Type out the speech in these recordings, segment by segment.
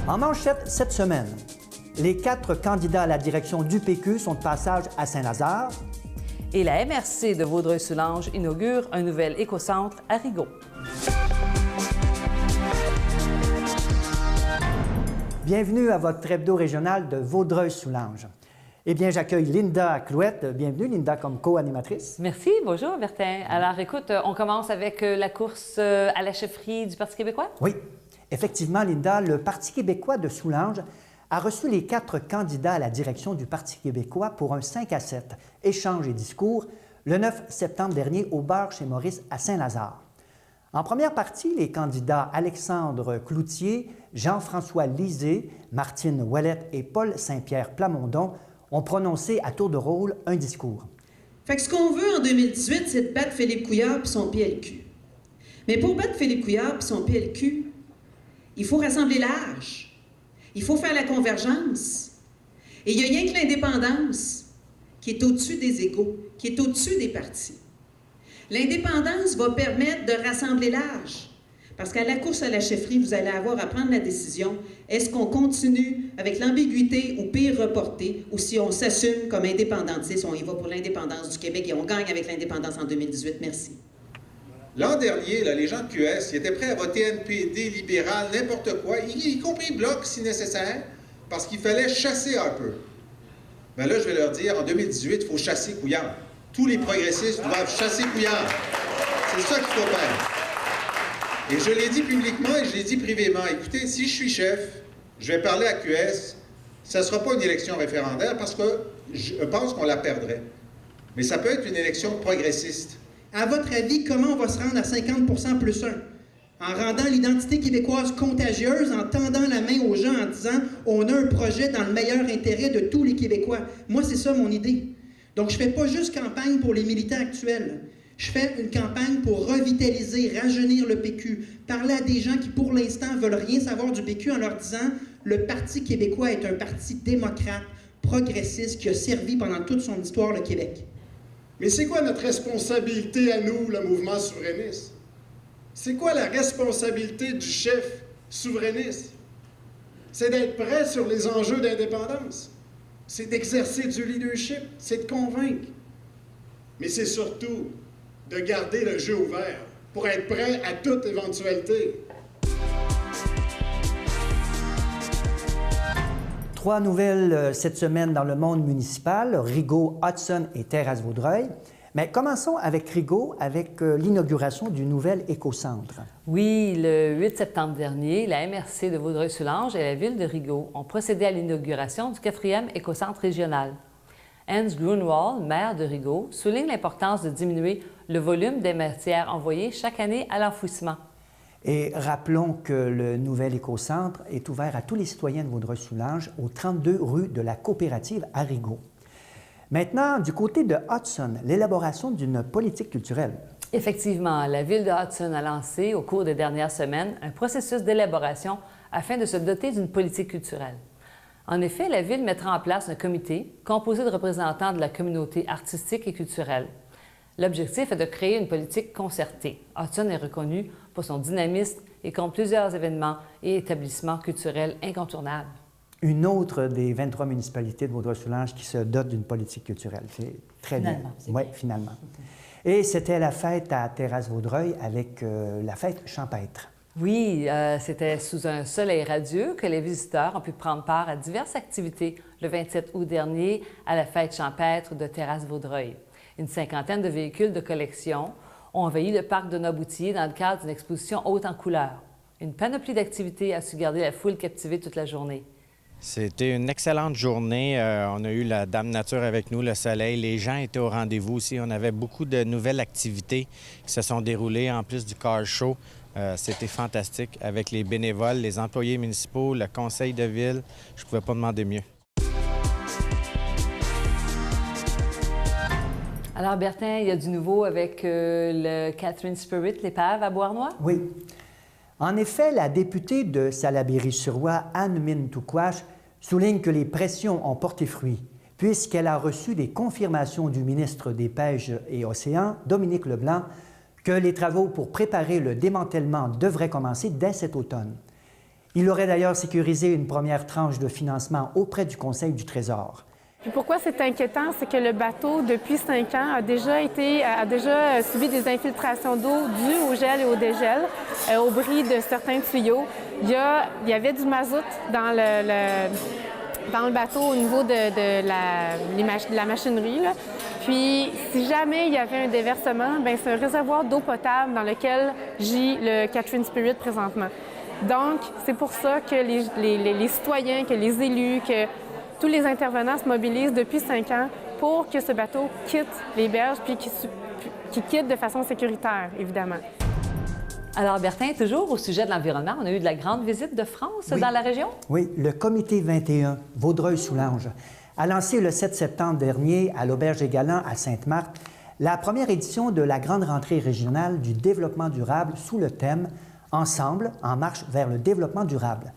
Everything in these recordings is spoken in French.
En manchette cette semaine, les 4 candidats à la direction du PQ sont de passage à Saint-Lazare. Et la MRC de Vaudreuil-Soulanges inaugure un nouvel écocentre à Rigaud. Bienvenue à votre hebdo régional de Vaudreuil-Soulanges. Eh bien, j'accueille Linda Clouette. Bienvenue, Linda, comme co-animatrice. Merci. Bonjour, Bertin. Alors, écoute, on commence avec la course à la chefferie du Parti québécois? Oui, effectivement, Linda, le Parti québécois de Soulanges a reçu les 4 candidats à la direction du Parti québécois pour un 5-7 échange et discours le 9 septembre dernier au bar chez Maurice à Saint-Lazare. En première partie, les candidats Alexandre Cloutier, Jean-François Lisée, Martine Ouellette et Paul Saint-Pierre Plamondon ont prononcé à tour de rôle un discours. Fait que ce qu'on veut en 2018, c'est de battre Philippe Couillard et son PLQ. Mais pour battre Philippe Couillard et son PLQ, il faut rassembler large. Il faut faire la convergence. Et il n'y a rien que l'indépendance qui est au-dessus des égaux, qui est au-dessus des partis. L'indépendance va permettre de rassembler large. Parce qu'à la course à la chefferie, vous allez avoir à prendre la décision, est-ce qu'on continue avec l'ambiguïté ou pire reporté, ou si on s'assume comme indépendantiste, on y va pour l'indépendance du Québec et on gagne avec l'indépendance en 2018. Merci. L'an dernier, là, les gens de QS, ils étaient prêts à voter NPD, libéral, n'importe quoi, y compris Bloc si nécessaire, parce qu'il fallait chasser un peu. Mais là, je vais leur dire, en 2018, il faut chasser Couillard. Tous les progressistes doivent chasser Couillard. C'est ça qu'il faut faire. Et je l'ai dit publiquement et je l'ai dit privément. Écoutez, si je suis chef, je vais parler à QS, ça ne sera pas une élection référendaire parce que je pense qu'on la perdrait. Mais ça peut être une élection progressiste. À votre avis, comment on va se rendre à 50% plus 1? En rendant l'identité québécoise contagieuse, en tendant la main aux gens en disant « on a un projet dans le meilleur intérêt de tous les Québécois ». Moi, c'est ça mon idée. Donc, je ne fais pas juste campagne pour les militants actuels. Je fais une campagne pour revitaliser, rajeunir le PQ, parler à des gens qui, pour l'instant, veulent rien savoir du PQ en leur disant « le Parti québécois est un parti démocrate, progressiste, qui a servi pendant toute son histoire le Québec. » Mais c'est quoi notre responsabilité à nous, le mouvement souverainiste? C'est quoi la responsabilité du chef souverainiste? C'est d'être prêt sur les enjeux d'indépendance. C'est d'exercer du leadership, c'est de convaincre. Mais c'est surtout de garder le jeu ouvert pour être prêt à toute éventualité. 3 nouvelles cette semaine dans le monde municipal, Rigaud, Hudson et Terrasse-Vaudreuil. Mais commençons avec Rigaud, avec l'inauguration du nouvel écocentre. Oui, le 8 septembre dernier, la MRC de Vaudreuil-Soulanges et la ville de Rigaud ont procédé à l'inauguration du 4e écocentre régional. Hans Grunwald, maire de Rigaud, souligne l'importance de diminuer le volume des matières envoyées chaque année à l'enfouissement. Et rappelons que le nouvel écocentre est ouvert à tous les citoyens de Vaudreuil-Soulanges au 32 rue de la Coopérative à Rigaud. Maintenant, du côté de Hudson, l'élaboration d'une politique culturelle. Effectivement, la ville de Hudson a lancé, au cours des dernières semaines, un processus d'élaboration afin de se doter d'une politique culturelle. En effet, la ville mettra en place un comité composé de représentants de la communauté artistique et culturelle. L'objectif est de créer une politique concertée. Hudson est reconnu pour son dynamisme et compte plusieurs événements et établissements culturels incontournables. Une autre des 23 municipalités de Vaudreuil-Soulanges qui se dote d'une politique culturelle. C'est très bien. Oui, finalement. Et c'était la fête à Terrasse-Vaudreuil avec la fête champêtre. Oui, c'était sous un soleil radieux que les visiteurs ont pu prendre part à diverses activités le 27 août dernier à la fête champêtre de Terrasse-Vaudreuil. Une 50aine de véhicules de collection ont envahi le parc de Noboutier dans le cadre d'une exposition haute en couleurs. Une panoplie d'activités a su garder la foule captivée toute la journée. C'était une excellente journée. On a eu la Dame Nature avec nous, le soleil. Les gens étaient au rendez-vous aussi. On avait beaucoup de nouvelles activités qui se sont déroulées en plus du car show. C'était fantastique avec les bénévoles, les employés municipaux, le conseil de ville. Je ne pouvais pas demander mieux. Alors, Bertin, il y a du nouveau avec le Catherine Spirit, l'épave à Beauharnois? Oui. En effet, la députée de Salaberry-sur-Roi, Anne-Mine Touquache, souligne que les pressions ont porté fruit, puisqu'elle a reçu des confirmations du ministre des Pêches et Océans, Dominique Leblanc, que les travaux pour préparer le démantèlement devraient commencer dès cet automne. Il aurait d'ailleurs sécurisé une première tranche de financement auprès du Conseil du Trésor. Puis pourquoi c'est inquiétant, c'est que le bateau, depuis 5 ans, a déjà subi des infiltrations d'eau dues au gel et au dégel, au bris de certains tuyaux. Il y avait du mazout dans le bateau au niveau de la machinerie, là. Puis, si jamais il y avait un déversement, bien, c'est un réservoir d'eau potable dans lequel gît le Catherine Spirit présentement. Donc, c'est pour ça que les citoyens, que les élus, que tous les intervenants se mobilisent depuis 5 ans pour que ce bateau quitte les berges puis qu'il quitte de façon sécuritaire, évidemment. Alors, Bertin, toujours au sujet de l'environnement, on a eu de la grande visite de France dans la région? Oui, le Comité 21, Vaudreuil-Soulanges, a lancé le 7 septembre dernier à l'Auberge des Galants à Sainte-Marthe la première édition de la grande rentrée régionale du développement durable sous le thème « Ensemble, en marche vers le développement durable ».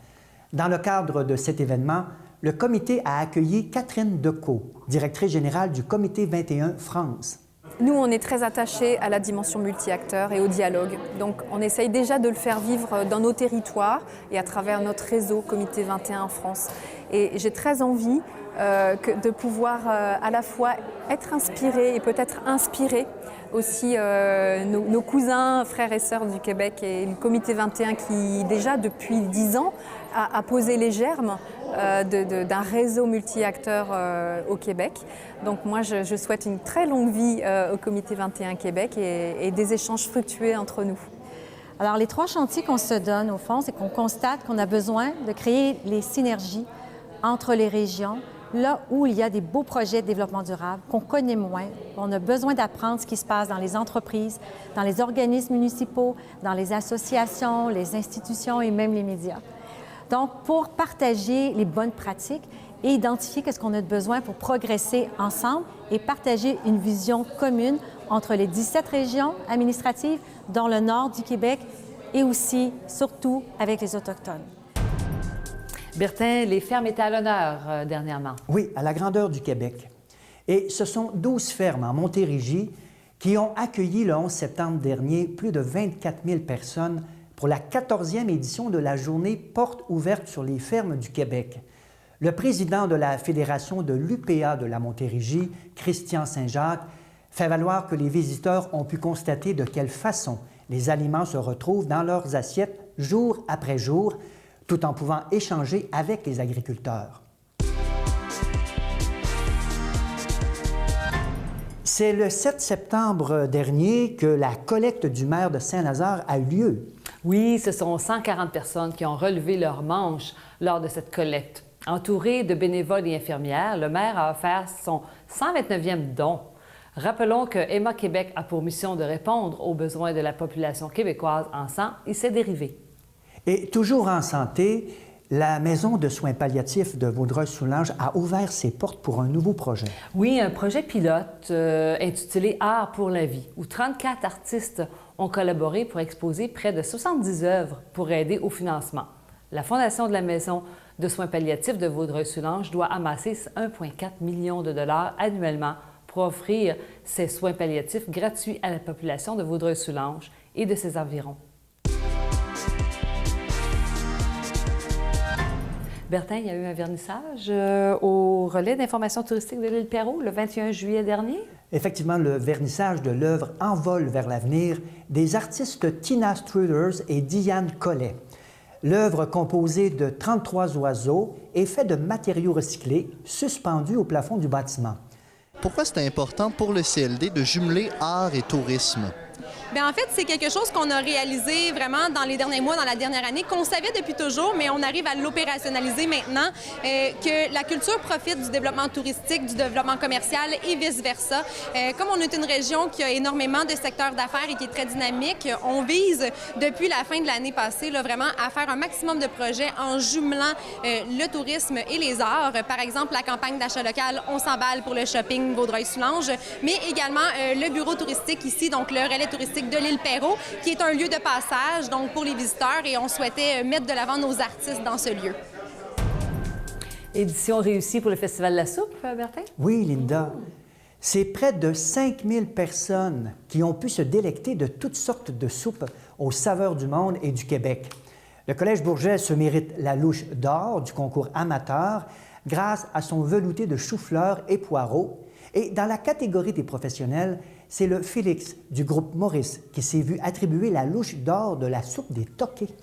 Dans le cadre de cet événement, le comité a accueilli Catherine Decaux, directrice générale du Comité 21 France. Nous, on est très attachés à la dimension multi-acteurs et au dialogue. Donc, on essaye déjà de le faire vivre dans nos territoires et à travers notre réseau Comité 21 en France. Et j'ai très envie de pouvoir à la fois être inspiré et peut-être inspirer aussi nos cousins, frères et sœurs du Québec et le Comité 21 qui, déjà depuis 10 ans, a posé les germes d'un réseau multi-acteurs au Québec. Donc moi, je souhaite une très longue vie au Comité 21 Québec et des échanges fructueux entre nous. Alors, les 3 chantiers qu'on se donne, au fond, c'est qu'on constate qu'on a besoin de créer les synergies entre les régions, là où il y a des beaux projets de développement durable qu'on connaît moins. On a besoin d'apprendre ce qui se passe dans les entreprises, dans les organismes municipaux, dans les associations, les institutions et même les médias. Donc, pour partager les bonnes pratiques et identifier ce qu'on a de besoin pour progresser ensemble et partager une vision commune entre les 17 régions administratives dans le nord du Québec et aussi, surtout, avec les Autochtones. Bertin, les fermes étaient à l'honneur dernièrement. Oui, à la grandeur du Québec. Et ce sont 12 fermes en Montérégie qui ont accueilli le 11 septembre dernier plus de 24 000 personnes pour la 14e édition de la journée Portes ouvertes sur les fermes du Québec. Le président de la Fédération de l'UPA de la Montérégie, Christian Saint-Jacques, fait valoir que les visiteurs ont pu constater de quelle façon les aliments se retrouvent dans leurs assiettes jour après jour, tout en pouvant échanger avec les agriculteurs. C'est le 7 septembre dernier que la collecte du maire de Saint-Lazare a eu lieu. Oui, ce sont 140 personnes qui ont relevé leurs manches lors de cette collecte. Entouré de bénévoles et infirmières, le maire a offert son 129e don. Rappelons que Emma Québec a pour mission de répondre aux besoins de la population québécoise en sang et ses dérivés. Et toujours en santé, la Maison de soins palliatifs de Vaudreuil-Soulanges a ouvert ses portes pour un nouveau projet. Oui, un projet pilote intitulé « Art pour la vie », où 34 artistes ont collaboré pour exposer près de 70 œuvres pour aider au financement. La Fondation de la Maison de soins palliatifs de Vaudreuil-Soulanges doit amasser 1,4 million de dollars annuellement pour offrir ces soins palliatifs gratuits à la population de Vaudreuil-Soulanges et de ses environs. Bertin, il y a eu un vernissage au relais d'information touristique de l'île Perrot le 21 juillet dernier. Effectivement, le vernissage de l'œuvre Envol vers l'avenir des artistes Tina Struders et Diane Collet. L'œuvre, composée de 33 oiseaux, est faite de matériaux recyclés suspendus au plafond du bâtiment. Pourquoi c'est important pour le CLD de jumeler art et tourisme? Bien, en fait, c'est quelque chose qu'on a réalisé vraiment dans les derniers mois, dans la dernière année, qu'on savait depuis toujours, mais on arrive à l'opérationnaliser maintenant, que la culture profite du développement touristique, du développement commercial et vice-versa. Comme on est une région qui a énormément de secteurs d'affaires et qui est très dynamique, on vise, depuis la fin de l'année passée, là, vraiment à faire un maximum de projets en jumelant le tourisme et les arts. Par exemple, la campagne d'achat local « On s'emballe pour le shopping Vaudreuil-Soulanges », mais également le bureau touristique ici, donc le relais touristique de l'île Perrot, qui est un lieu de passage donc pour les visiteurs, et on souhaitait mettre de l'avant nos artistes dans ce lieu. Édition réussie pour le Festival de la soupe, Bertin? Oui, Linda. C'est près de 5000 personnes qui ont pu se délecter de toutes sortes de soupes aux saveurs du monde et du Québec. Le Collège Bourget se mérite la louche d'or du concours amateur grâce à son velouté de chou-fleur et poireaux. Et dans la catégorie des professionnels, c'est le Félix du groupe Maurice qui s'est vu attribuer la louche d'or de la soupe des toqués.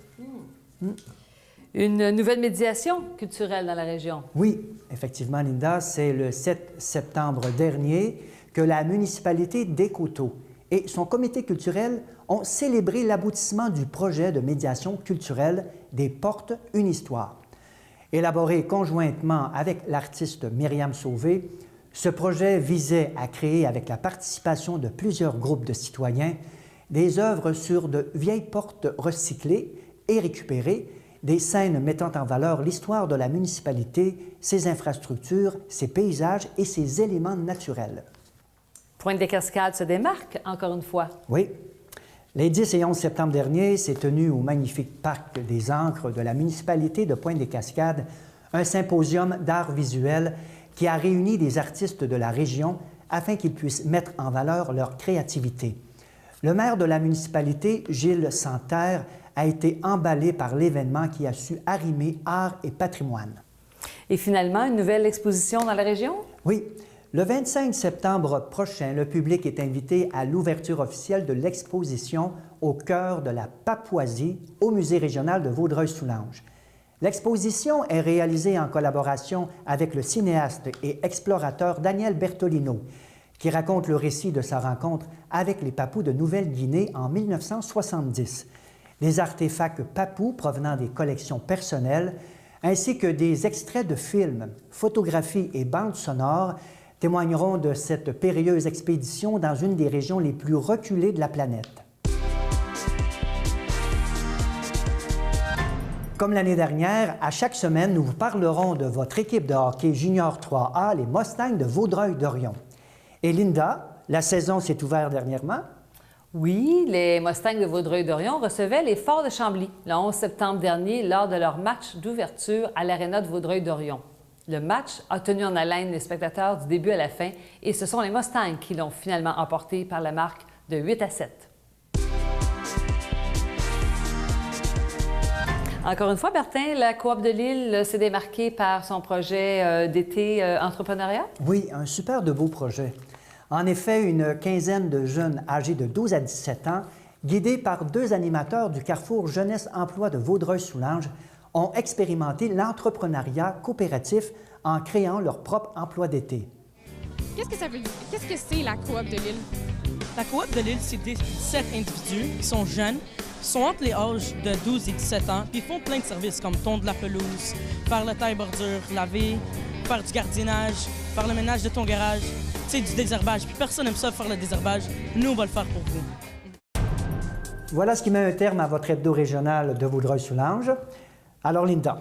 Une nouvelle médiation culturelle dans la région. Oui, effectivement, Linda, c'est le 7 septembre dernier que la municipalité d'Écoto et son comité culturel ont célébré l'aboutissement du projet de médiation culturelle des Portes, une histoire. Élaboré conjointement avec l'artiste Myriam Sauvé, ce projet visait à créer, avec la participation de plusieurs groupes de citoyens, des œuvres sur de vieilles portes recyclées et récupérées, des scènes mettant en valeur l'histoire de la municipalité, ses infrastructures, ses paysages et ses éléments naturels. Pointe-des-Cascades se démarque, encore une fois. Oui. Les 10 et 11 septembre dernier, s'est tenu au magnifique parc des Ancres de la municipalité de Pointe-des-Cascades un symposium d'art visuel qui a réuni des artistes de la région afin qu'ils puissent mettre en valeur leur créativité. Le maire de la municipalité, Gilles Santerre, a été emballé par l'événement qui a su arrimer art et patrimoine. Et finalement, une nouvelle exposition dans la région? Oui. Le 25 septembre prochain, le public est invité à l'ouverture officielle de l'exposition Au cœur de la Papouasie au Musée régional de Vaudreuil-Soulanges. L'exposition est réalisée en collaboration avec le cinéaste et explorateur Daniel Bertolino, qui raconte le récit de sa rencontre avec les Papous de Nouvelle-Guinée en 1970. Des artefacts papous provenant des collections personnelles, ainsi que des extraits de films, photographies et bandes sonores témoigneront de cette périlleuse expédition dans une des régions les plus reculées de la planète. Comme l'année dernière, à chaque semaine, nous vous parlerons de votre équipe de hockey Junior 3A, les Mustangs de Vaudreuil-Dorion. Et Linda, la saison s'est ouverte dernièrement. Oui, les Mustangs de Vaudreuil-Dorion recevaient les Forts de Chambly le 11 septembre dernier lors de leur match d'ouverture à l'Aréna de Vaudreuil-Dorion. Le match a tenu en haleine les spectateurs du début à la fin et ce sont les Mustangs qui l'ont finalement emporté par la marque de 8-7. Encore une fois, Bertin, la Coop de Lille s'est démarquée par son projet d'été entrepreneuriat? Oui, un super de beau projet. En effet, une quinzaine de jeunes âgés de 12 à 17 ans, guidés par 2 animateurs du Carrefour Jeunesse Emploi de Vaudreuil-Soulanges, ont expérimenté l'entrepreneuriat coopératif en créant leur propre emploi d'été. Qu'est-ce que ça veut dire? Qu'est-ce que c'est la Coop de Lille? La Coop de Lille, c'est 17 individus qui sont jeunes, qui sont entre les âges de 12 et 17 ans, puis ils font plein de services comme tondre de la pelouse, faire le taille-bordure, laver, faire du gardiennage, faire le ménage de ton garage, tu sais, du désherbage. Puis personne n'aime ça faire le désherbage. Nous, on va le faire pour vous. Voilà ce qui met un terme à votre hebdo régional de Vaudreuil-Soulanges. Alors, Linda,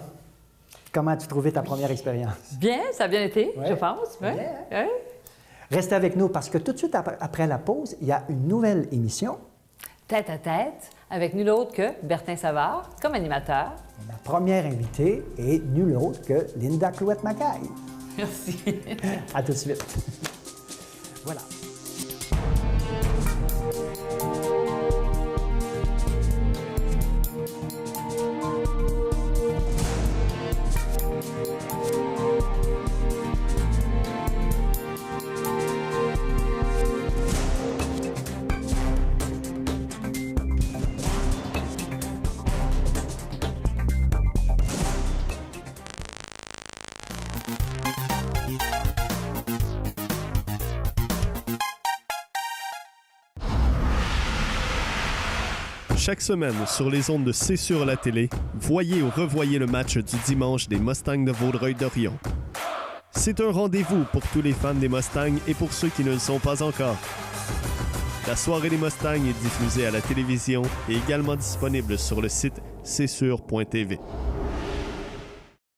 comment as-tu trouvé ta première expérience? Bien, ça a bien été, je pense. Oui. Ouais. Restez avec nous parce que tout de suite après la pause, il y a une nouvelle émission. Tête à tête, avec nul autre que Bertin Savard comme animateur. La première invitée est nulle autre que Linda Clouette-Macaille. Merci. À tout de suite. Voilà. Chaque semaine, sur les ondes de C'est sur la télé, voyez ou revoyez le match du dimanche des Mustangs de Vaudreuil-Dorion. C'est un rendez-vous pour tous les fans des Mustangs et pour ceux qui ne le sont pas encore. La soirée des Mustangs est diffusée à la télévision et également disponible sur le site csur.tv.